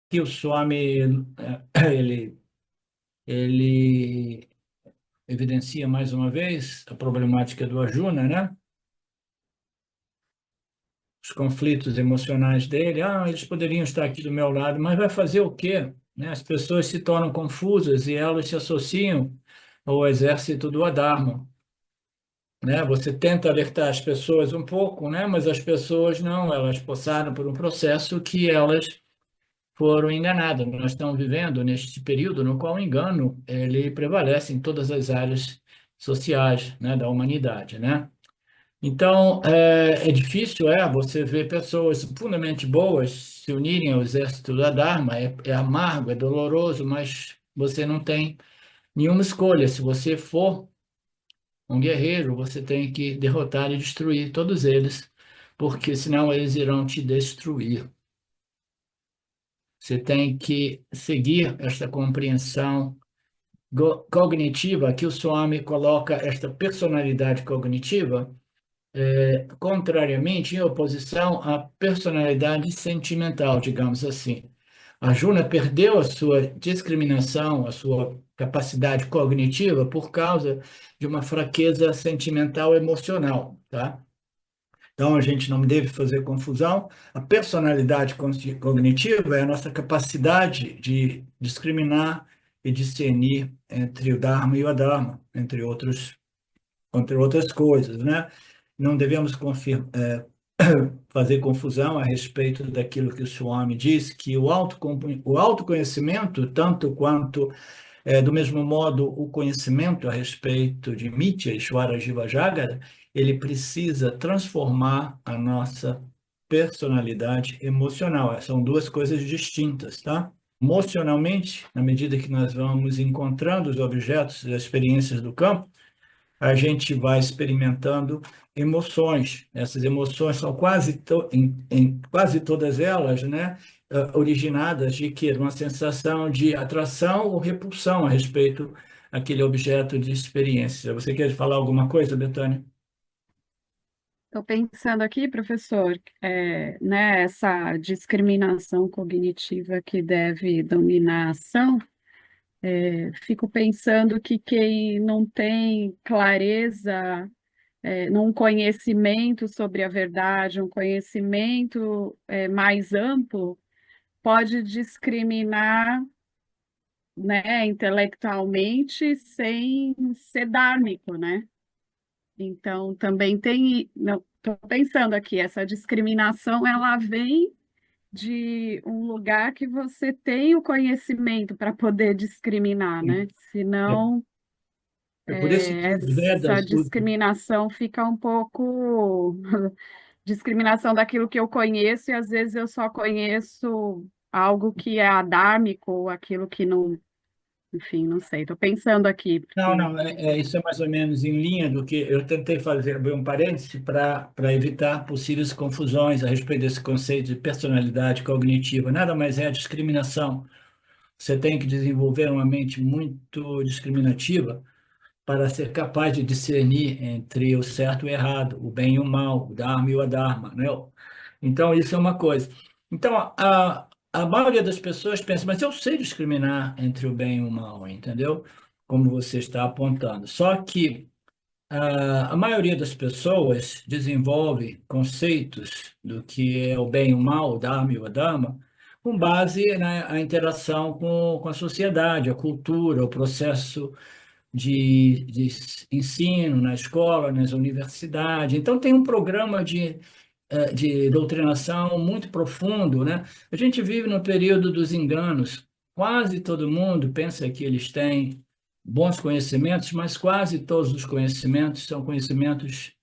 que o Swami ele, ele evidencia mais uma vez a problemática do Arjuna, né? Os conflitos emocionais dele. Ah, eles poderiam estar aqui do meu lado, mas vai fazer o quê? Né? As pessoas se tornam confusas e elas se associam ao exército do Adharma. Né? Você tenta alertar as pessoas um pouco, né? Mas as pessoas não, elas passaram por um processo que elas foram enganadas. Nós estamos vivendo neste período no qual o engano ele prevalece em todas as áreas sociais, né, da humanidade, né? Então, é difícil, você ver pessoas profundamente boas se unirem ao exército da Dharma, é amargo, é doloroso, mas você não tem nenhuma escolha. Se você for um guerreiro, você tem que derrotar e destruir todos eles, porque senão eles irão te destruir. Você tem que seguir esta compreensão cognitiva, que o Swami coloca esta personalidade cognitiva, contrariamente, em oposição à personalidade sentimental, digamos assim. Arjuna perdeu a sua discriminação, a sua capacidade cognitiva por causa de uma fraqueza sentimental emocional, tá? Então, a gente não deve fazer confusão. A personalidade cognitiva é a nossa capacidade de discriminar e discernir entre o Dharma e o Adharma, entre outras coisas, né? Não devemos fazer confusão a respeito daquilo que o Swami diz, que o autoconhecimento, tanto quanto, do mesmo modo, o conhecimento a respeito de Mitya, Ishvara, Jiva, Jagara, ele precisa transformar a nossa personalidade emocional. São duas coisas distintas, tá? Emocionalmente, na medida que nós vamos encontrando os objetos e as experiências do campo, a gente vai experimentando emoções. Essas emoções são em quase todas elas, né, originadas de quê? Uma sensação de atração ou repulsão a respeito daquele objeto de experiência. Você quer falar alguma coisa, Betânia? Estou pensando aqui, professor, né, essa discriminação cognitiva que deve dominar a ação. Fico pensando que quem não tem clareza, num conhecimento sobre a verdade, um conhecimento, mais amplo, pode discriminar, né, intelectualmente sem ser dármico, né? Então, também tem, não, estou pensando aqui, essa discriminação, ela vem de um lugar que você tem o conhecimento para poder discriminar, Sim. né? É, Senão, é por isso que os essa Vedas, discriminação fica um pouco discriminação daquilo que eu conheço, e às vezes eu só conheço algo que é adármico, ou aquilo que não, enfim, não sei. Estou pensando aqui, não, porque não, isso é mais ou menos em linha do que eu tentei fazer, abrir um parêntese para evitar possíveis confusões a respeito desse conceito de personalidade cognitiva. Nada mais é a discriminação. Você tem que desenvolver uma mente muito discriminativa para ser capaz de discernir entre o certo e o errado, o bem e o mal, o Dharma e o Adharma, né? Então, isso é uma coisa. Então, a maioria das pessoas pensa, mas eu sei discriminar entre o bem e o mal, entendeu? Como você está apontando. Só que a maioria das pessoas desenvolve conceitos do que é o bem e o mal, o Dharma e o Adharma, com base na interação com a sociedade, a cultura, o processo de ensino na escola, nas universidades. Então, tem um programa de doutrinação muito profundo, né? A gente vive no período dos enganos. Quase todo mundo pensa que eles têm bons conhecimentos, mas quase todos os conhecimentos são conhecimentos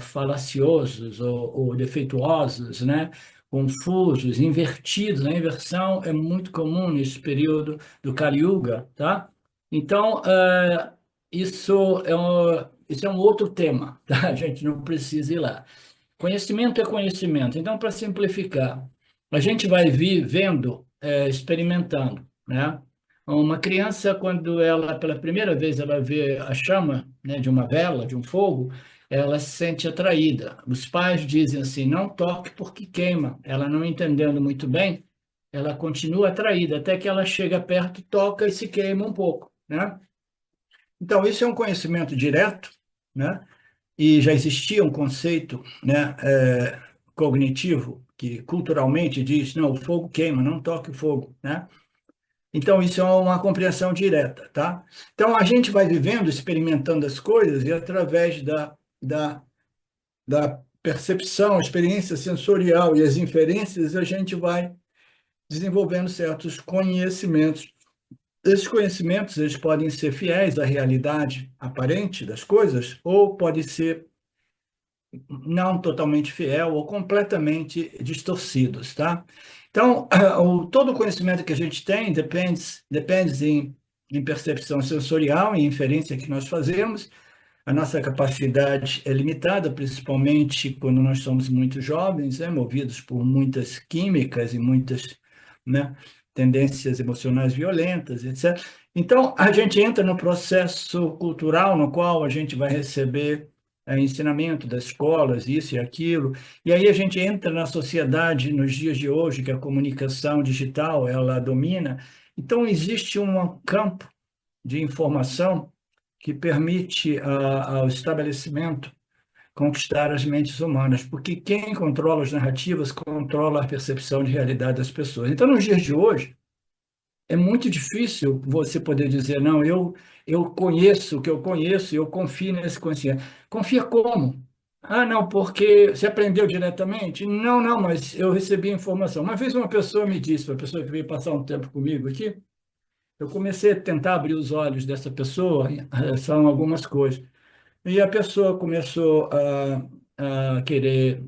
falaciosos ou defeituosos, né? Confusos, invertidos. A inversão é muito comum nesse período do Kali Yuga, tá? Então, isso é um outro tema, tá? A gente não precisa ir lá. Conhecimento é conhecimento. Então, para simplificar, a gente vai vendo, experimentando, né? Uma criança, quando ela, pela primeira vez, ela vê a chama, né, de uma vela, de um fogo, ela se sente atraída. Os pais dizem assim, não toque porque queima. Ela não entendendo muito bem, ela continua atraída até que ela chega perto, toca e se queima um pouco, né? Então, isso é um conhecimento direto, né? E já existia um conceito, né, cognitivo que culturalmente diz, não, o fogo queima, não toque o fogo, né? Então, isso é uma compreensão direta, tá? Então, a gente vai vivendo, experimentando as coisas e através da percepção, experiência sensorial e as inferências, a gente vai desenvolvendo certos conhecimentos. Esses conhecimentos, eles podem ser fiéis à realidade aparente das coisas ou pode ser não totalmente fiel ou completamente distorcidos, tá? Então, todo o conhecimento que a gente tem depende em percepção sensorial e inferência que nós fazemos. A nossa capacidade é limitada, principalmente quando nós somos muito jovens, movidos por muitas químicas e muitas, né, tendências emocionais violentas, etc. Então, a gente entra no processo cultural no qual a gente vai receber ensinamento das escolas, isso e aquilo, e aí a gente entra na sociedade nos dias de hoje, que a comunicação digital, ela domina. Então, existe um campo de informação que permite ao estabelecimento conquistar as mentes humanas, porque quem controla as narrativas controla a percepção de realidade das pessoas. Então, nos dias de hoje, é muito difícil você poder dizer, não, eu conheço o que eu conheço e eu confio nesse conhecimento. Confia como? Ah, não, porque você aprendeu diretamente? Não, não, mas eu recebi informação. Uma vez uma pessoa me disse, uma pessoa que veio passar um tempo comigo aqui, eu comecei a tentar abrir os olhos dessa pessoa em relação a algumas coisas. E a pessoa começou a querer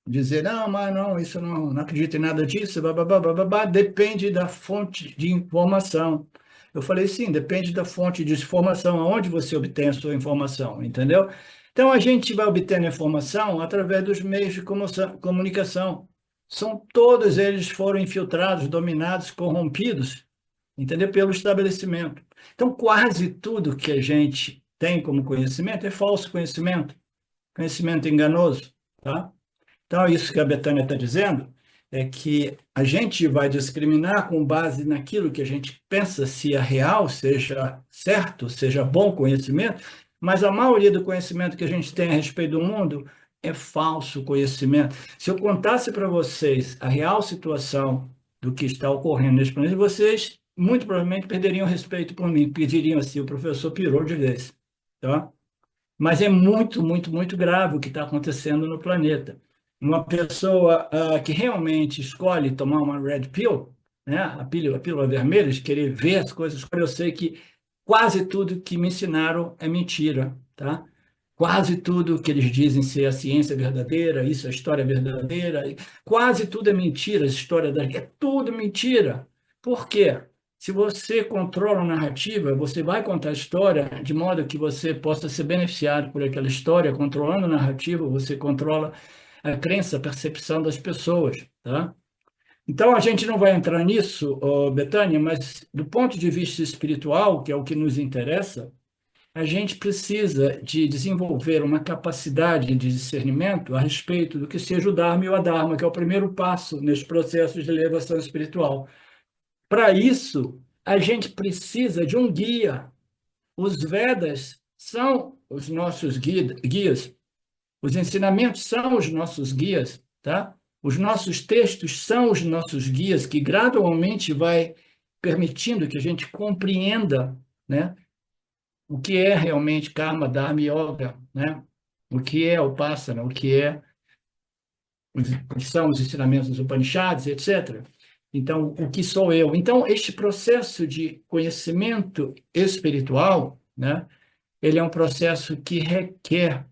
dizer, não, mas não, isso não acredito em nada disso, bababá, bababá, depende da fonte de informação. Eu falei, sim, depende da fonte de informação, aonde você obtém a sua informação, entendeu? Então, a gente vai obtendo informação através dos meios de comunicação. Todos eles foram infiltrados, dominados, corrompidos, entendeu? Pelo estabelecimento. Então, quase tudo que a gente tem como conhecimento é falso conhecimento, conhecimento enganoso, tá? Então, isso que a Betânia está dizendo é que a gente vai discriminar com base naquilo que a gente pensa se é real, seja certo, seja bom conhecimento, mas a maioria do conhecimento que a gente tem a respeito do mundo é falso conhecimento. Se eu contasse para vocês a real situação do que está ocorrendo nesse planeta, vocês muito provavelmente perderiam respeito por mim, pediriam assim, o professor pirou de vez, tá? Mas é muito, muito, muito grave o que está acontecendo no planeta. Uma pessoa que realmente escolhe tomar uma red pill, né, a pílula vermelha, de querer ver as coisas, eu sei que quase tudo que me ensinaram é mentira, tá? Quase tudo que eles dizem ser a ciência verdadeira, isso, a história verdadeira, quase tudo é mentira, a história é tudo mentira. Por quê? Se você controla a narrativa, você vai contar a história de modo que você possa ser beneficiado por aquela história. Controlando a narrativa, você controla a crença, a percepção das pessoas, tá? Então, a gente não vai entrar nisso, Betânia, mas do ponto de vista espiritual, que é o que nos interessa, a gente precisa de desenvolver uma capacidade de discernimento a respeito do que seja o Dharma e o Adharma, que é o primeiro passo nesse processo de elevação espiritual. Para isso, a gente precisa de um guia. Os Vedas são os nossos guias. Os ensinamentos são os nossos guias, tá? Os nossos textos são os nossos guias, que gradualmente vai permitindo que a gente compreenda, né, o que é realmente Karma, Dharma e Yoga, né? O que é o Passana, o que são os ensinamentos dos Upanishads, etc. Então, o que sou eu? Então, este processo de conhecimento espiritual, né, ele é um processo que requer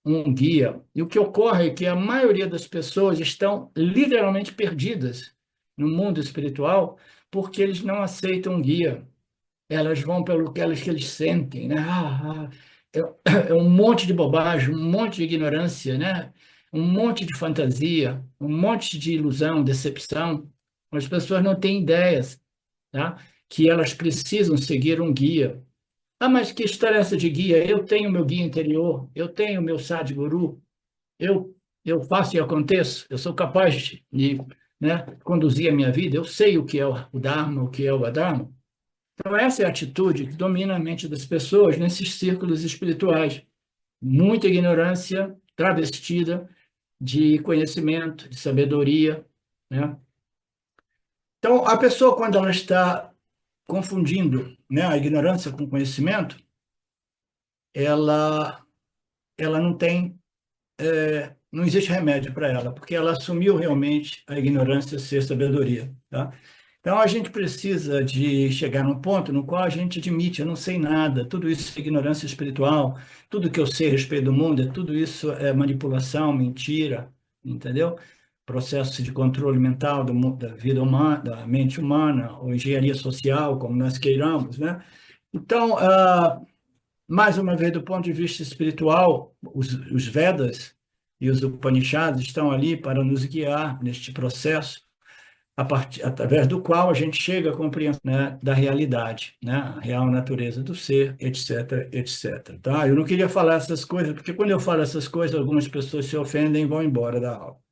um guia. E o que ocorre é que a maioria das pessoas estão literalmente perdidas no mundo espiritual porque eles não aceitam um guia. Elas vão pelo que eles sentem, né? É um monte de bobagem, um monte de ignorância, né? Um monte de fantasia, um monte de ilusão, decepção. As pessoas não têm ideias, tá? Que elas precisam seguir um guia. Ah, mas que história é essa de guia? Eu tenho meu guia interior, eu tenho meu Sadhguru, eu faço e aconteço, eu sou capaz de né, conduzir a minha vida, eu sei o que é o Dharma, o que é o Adharma. Então, essa é a atitude que domina a mente das pessoas nesses círculos espirituais. Muita ignorância travestida de conhecimento, de sabedoria, né? Então, a pessoa, quando ela está confundindo, né, a ignorância com conhecimento, ela, ela não tem, não existe remédio para ela, porque ela assumiu realmente a ignorância ser sabedoria, tá? Então, a gente precisa de chegar num ponto no qual a gente admite, eu não sei nada, tudo isso é ignorância espiritual, tudo que eu sei a respeito do mundo, tudo isso é manipulação, mentira, entendeu? Processo de controle mental da vida humana, da mente humana, ou engenharia social, como nós queiramos, né? Então, mais uma vez, do ponto de vista espiritual, os Vedas e os Upanishads estão ali para nos guiar neste processo, através do qual a gente chega à compreensão, né, da realidade, né, a real natureza do ser, etc, etc. Tá? Eu não queria falar essas coisas, porque quando eu falo essas coisas, algumas pessoas se ofendem e vão embora da aula.